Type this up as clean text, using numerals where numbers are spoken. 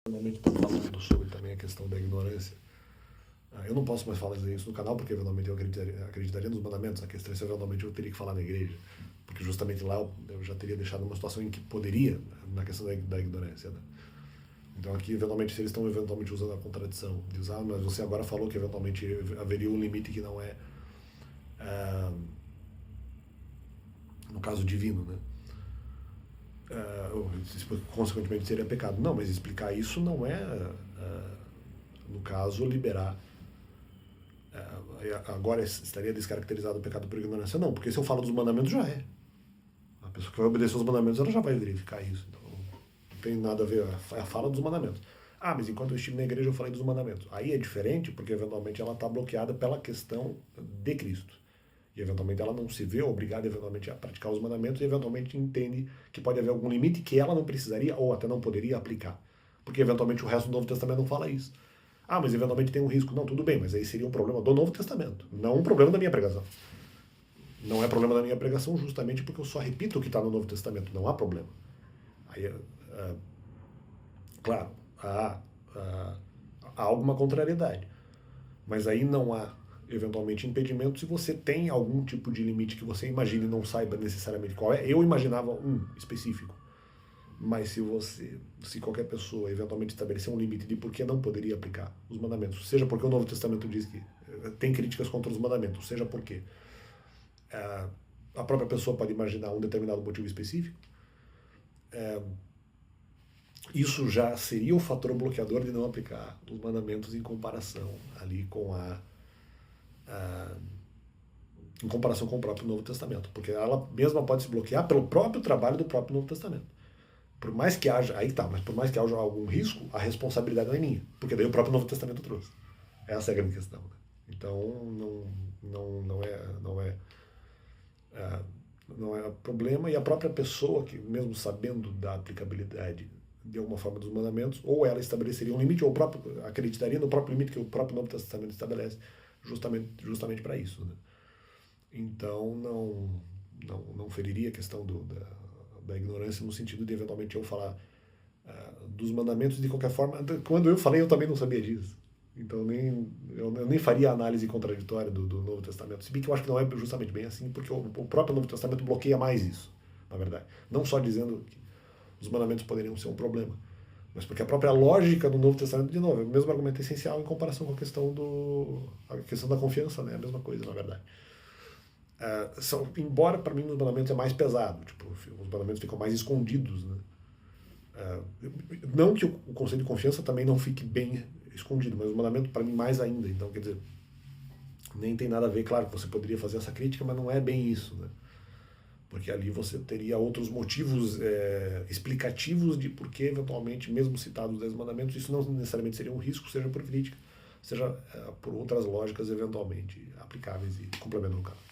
Normalmente está falando sobre também a questão da ignorância. Eu não posso mais falar isso no canal, porque eventualmente eu acreditaria nos mandamentos. A questão é se eventualmente eu teria que falar na igreja. Porque justamente lá eu já teria deixado uma situação em que poderia, na questão da ignorância. Né? Então aqui, eventualmente, se eles estão eventualmente usando a contradição, de usar, mas você agora falou que eventualmente haveria um limite que não é, no caso divino, né? Consequentemente seria pecado. Não, mas explicar isso não é, no caso, liberar. Agora estaria descaracterizado o pecado por ignorância? Não, porque se eu falo dos mandamentos já é. A pessoa que vai obedecer aos mandamentos, ela já vai verificar isso. Então, não tem nada a ver, é a fala dos mandamentos. Ah, mas enquanto eu estive na igreja eu falei dos mandamentos. Aí é diferente, porque eventualmente ela está bloqueada pela questão de Cristo. E eventualmente ela não se vê obrigada eventualmente a praticar os mandamentos e eventualmente entende que pode haver algum limite que ela não precisaria ou até não poderia aplicar. Porque eventualmente o resto do Novo Testamento não fala isso. Ah, mas eventualmente tem um risco. Não, tudo bem, mas aí seria um problema do Novo Testamento, não um problema da minha pregação. Não é problema da minha pregação justamente porque eu só repito o que está no Novo Testamento, não há problema. Aí, claro, há alguma contrariedade, mas aí não há eventualmente impedimento se você tem algum tipo de limite que você imagine e não saiba necessariamente qual é. Eu imaginava um específico, mas se qualquer pessoa eventualmente estabelecer um limite de por que não poderia aplicar os mandamentos, seja porque o Novo Testamento diz que tem críticas contra os mandamentos, seja porque a própria pessoa pode imaginar um determinado motivo específico, isso já seria o fator bloqueador de não aplicar os mandamentos em comparação ali com em comparação com o próprio Novo Testamento, porque ela mesma pode se bloquear pelo próprio trabalho do próprio Novo Testamento. Por mais que haja, aí tá, mas por mais que haja algum risco, a responsabilidade não é minha, porque daí o próprio Novo Testamento trouxe. Essa é a grande questão. Né? Então não é problema, e a própria pessoa que, mesmo sabendo da aplicabilidade de alguma forma dos mandamentos, ou ela estabeleceria um limite, ou acreditaria no próprio limite que o próprio Novo Testamento estabelece, justamente para isso. Né? Então não feriria a questão da ignorância no sentido de eventualmente eu falar dos mandamentos de qualquer forma. Quando eu falei, eu também não sabia disso. Então eu nem faria a análise contraditória do Novo Testamento. Se bem que eu acho que não é justamente bem assim, porque o próprio Novo Testamento bloqueia mais isso, na verdade. Não só dizendo que os mandamentos poderiam ser um problema, mas porque a própria lógica do Novo Testamento, de novo, é o mesmo argumento essencial em comparação com a questão da confiança, né? É a mesma coisa, na verdade. Embora para mim os mandamentos é mais pesado, tipo, os mandamentos ficam mais escondidos, né? Não que o conceito de confiança também não fique bem escondido, mas o mandamento para mim mais ainda. Então, quer dizer, nem tem nada a ver, claro que você poderia fazer essa crítica, mas não é bem isso, né? Porque ali você teria outros motivos explicativos de por que, eventualmente, mesmo citados os 10 mandamentos, isso não necessariamente seria um risco, seja por crítica, seja por outras lógicas eventualmente aplicáveis e complementam o caso.